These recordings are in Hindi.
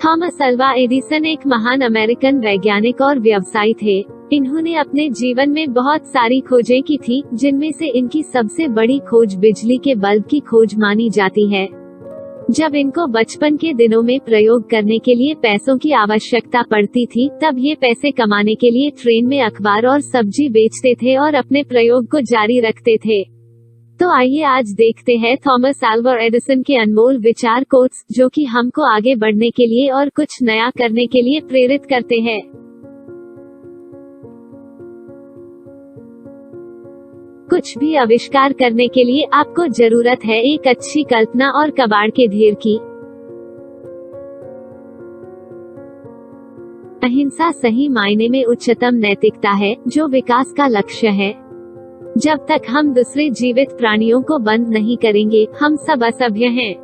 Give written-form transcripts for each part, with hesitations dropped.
थॉमस अल्वा एडिसन एक महान अमेरिकन वैज्ञानिक और व्यवसायी थे। इन्होंने अपने जीवन में बहुत सारी खोजें की थी, जिनमें से इनकी सबसे बड़ी खोज बिजली के बल्ब की खोज मानी जाती है। जब इनको बचपन के दिनों में प्रयोग करने के लिए पैसों की आवश्यकता पड़ती थी, तब ये पैसे कमाने के लिए ट्रेन में अखबार और सब्जी बेचते थे और अपने प्रयोग को जारी रखते थे। तो आइए आज देखते हैं थॉमस अल्वा एडिसन के अनमोल विचार कोट्स, जो कि हमको आगे बढ़ने के लिए और कुछ नया करने के लिए प्रेरित करते हैं। कुछ भी आविष्कार करने के लिए आपको जरूरत है एक अच्छी कल्पना और कबाड़ के ढेर की। अहिंसा सही मायने में उच्चतम नैतिकता है, जो विकास का लक्ष्य है। जब तक हम दूसरे जीवित प्राणियों को बंद नहीं करेंगे, हम सब असभ्य हैं।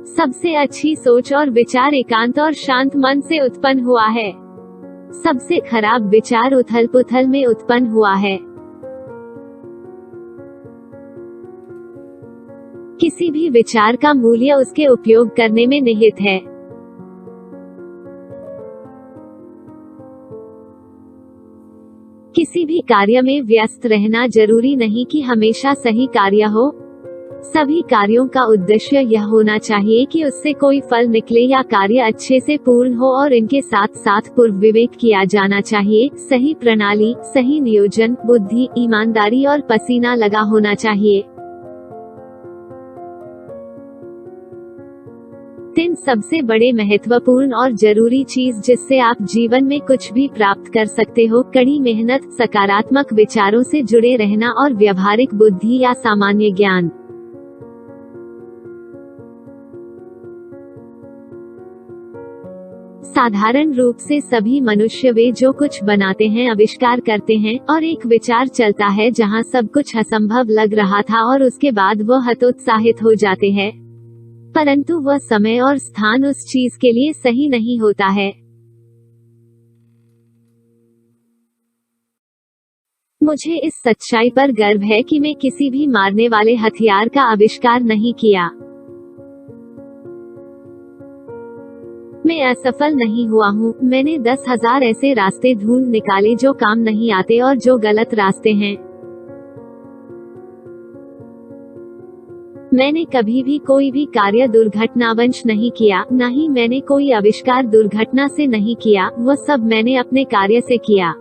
सबसे अच्छी सोच और विचार एकांत और शांत मन से उत्पन्न हुआ है। सबसे खराब विचार उथल पुथल में उत्पन्न हुआ है। किसी भी विचार का मूल्य उसके उपयोग करने में निहित है। किसी भी कार्य में व्यस्त रहना जरूरी नहीं कि हमेशा सही कार्य हो। सभी कार्यों का उद्देश्य यह होना चाहिए कि उससे कोई फल निकले या कार्य अच्छे से पूर्ण हो, और इनके साथ साथ पूर्व विवेक किया जाना चाहिए। सही प्रणाली, सही नियोजन, बुद्धि, ईमानदारी और पसीना लगा होना चाहिए। 3 सबसे बड़े महत्वपूर्ण और जरूरी चीज जिससे आप जीवन में कुछ भी प्राप्त कर सकते हो: कड़ी मेहनत, सकारात्मक विचारों से जुड़े रहना और व्यवहारिक बुद्धि या सामान्य ज्ञान। साधारण रूप से सभी मनुष्य वे जो कुछ बनाते हैं आविष्कार करते हैं, और एक विचार चलता है जहां सब कुछ असंभव लग रहा था और उसके बाद वह हतोत्साहित हो जाते हैं, परंतु वह समय और स्थान उस चीज के लिए सही नहीं होता है। मुझे इस सच्चाई पर गर्व है कि मैं किसी भी मारने वाले हथियार का आविष्कार नहीं किया। मैं असफल नहीं हुआ हूँ। मैंने 10,000 ऐसे रास्ते ढूंढ निकाले जो काम नहीं आते और जो गलत रास्ते हैं। मैंने कभी भी कोई भी कार्य दुर्घटनावश नहीं किया, न ही मैंने कोई आविष्कार दुर्घटना से नहीं किया। वह सब मैंने अपने कार्य से किया।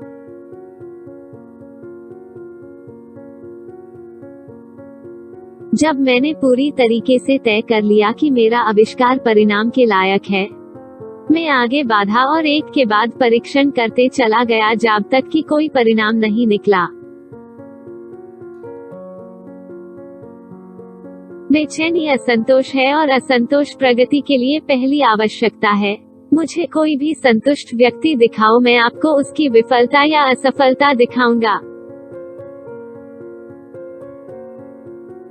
जब मैंने पूरी तरीके से तय कर लिया कि मेरा आविष्कार परिणाम के लायक है, मैं आगे बाधा और एक के बाद परीक्षण करते चला गया जब तक कि कोई परिणाम नहीं निकला। बेचैनी असंतोष है और असंतोष प्रगति के लिए पहली आवश्यकता है। मुझे कोई भी संतुष्ट व्यक्ति दिखाओ, मैं आपको उसकी विफलता या असफलता दिखाऊंगा।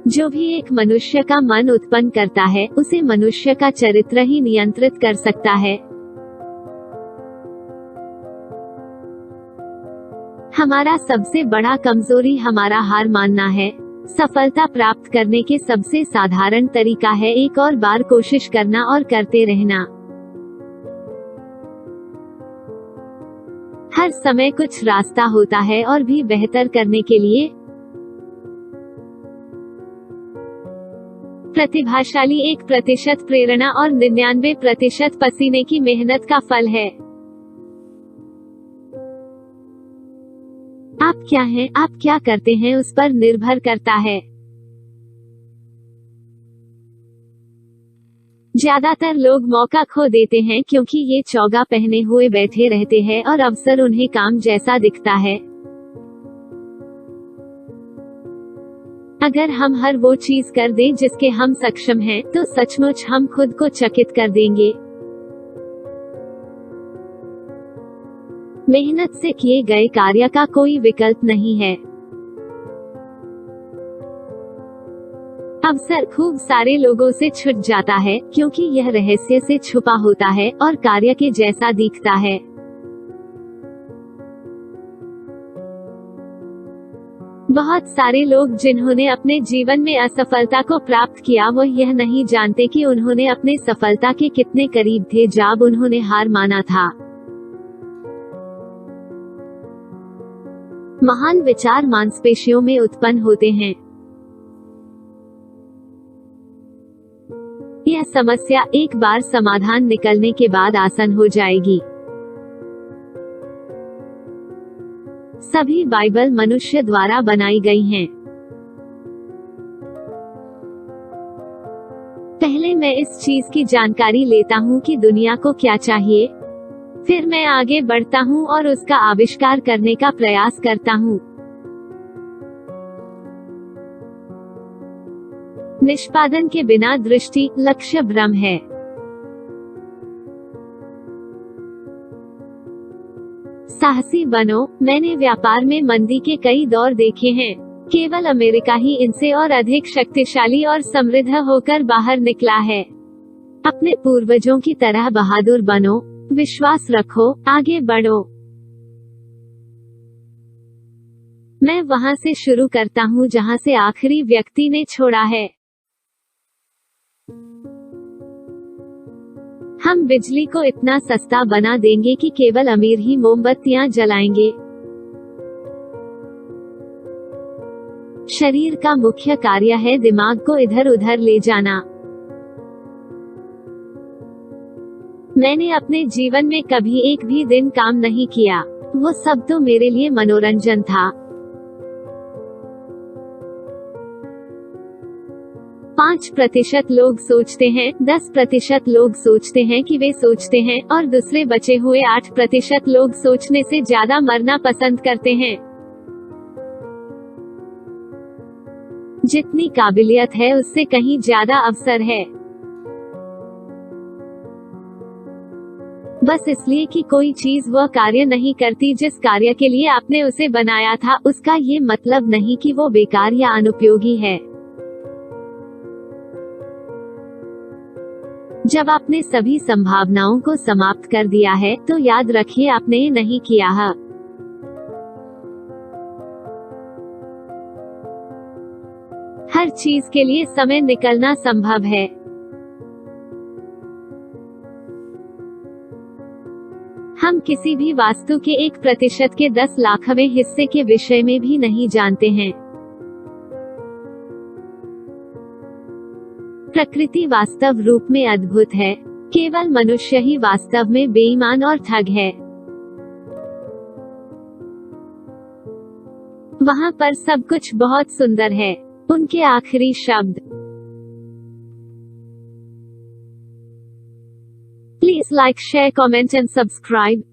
जो भी एक मनुष्य का मन उत्पन्न करता है, उसे मनुष्य का चरित्र ही नियंत्रित कर सकता है। हमारा सबसे बड़ा कमजोरी हमारा हार मानना है। सफलता प्राप्त करने के सबसे साधारण तरीका है एक और बार कोशिश करना और करते रहना। हर समय कुछ रास्ता होता है और भी बेहतर करने के लिए। प्रतिभाशाली 1% प्रेरणा और 99% पसीने की मेहनत का फल है। आप क्या हैं, आप क्या करते हैं, उस पर निर्भर करता है। ज्यादातर लोग मौका खो देते हैं क्योंकि ये चौगा पहने हुए बैठे रहते हैं और अवसर उन्हें काम जैसा दिखता है। अगर हम हर वो चीज कर दें जिसके हम सक्षम हैं, तो सचमुच हम खुद को चकित कर देंगे। मेहनत से किए गए कार्य का कोई विकल्प नहीं है। अवसर खूब सारे लोगों से छूट जाता है क्योंकि यह रहस्य से छुपा होता है और कार्य के जैसा दिखता है। बहुत सारे लोग जिन्होंने अपने जीवन में असफलता को प्राप्त किया वो यह नहीं जानते कि उन्होंने अपने सफलता के कितने करीब थे जब उन्होंने हार माना था। महान विचार मांसपेशियों में उत्पन्न होते हैं। यह समस्या एक बार समाधान निकलने के बाद आसान हो जाएगी। सभी बाइबल मनुष्य द्वारा बनाई गई हैं। पहले मैं इस चीज की जानकारी लेता हूँ कि दुनिया को क्या चाहिए, फिर मैं आगे बढ़ता हूँ और उसका आविष्कार करने का प्रयास करता हूँ। निष्पादन के बिना दृष्टि, लक्ष्य भ्रम है। साहसी बनो। मैंने व्यापार में मंदी के कई दौर देखे हैं। केवल अमेरिका ही इनसे और अधिक शक्तिशाली और समृद्ध होकर बाहर निकला है। अपने पूर्वजों की तरह बहादुर बनो, विश्वास रखो, आगे बढ़ो। मैं वहां से शुरू करता हूँ जहां से आखिरी व्यक्ति ने छोड़ा है। हम बिजली को इतना सस्ता बना देंगे कि केवल अमीर ही मोमबत्तियां जलाएंगे। शरीर का मुख्य कार्य है दिमाग को इधर उधर ले जाना। मैंने अपने जीवन में कभी एक भी दिन काम नहीं किया, वो सब तो मेरे लिए मनोरंजन था। 5% लोग सोचते हैं, 10% लोग सोचते हैं कि वे सोचते हैं, और दूसरे बचे हुए 8% लोग सोचने से ज्यादा मरना पसंद करते हैं। जितनी काबिलियत है उससे कहीं ज्यादा अवसर है। बस इसलिए कि कोई चीज वह कार्य नहीं करती जिस कार्य के लिए आपने उसे बनाया था, उसका ये मतलब नहीं कि वो बेकार या अनुपयोगी है। जब आपने सभी संभावनाओं को समाप्त कर दिया है तो याद रखिए आपने ये नहीं किया है। हर चीज के लिए समय निकलना संभव है। हम किसी भी वास्तु के 1% के 10 लाखवें हिस्से के विषय में भी नहीं जानते हैं। प्रकृति वास्तव रूप में अद्भुत है, केवल मनुष्य ही वास्तव में बेईमान और ठग है। वहाँ पर सब कुछ बहुत सुंदर है। उनके आखिरी शब्द। Please like, share, comment and subscribe.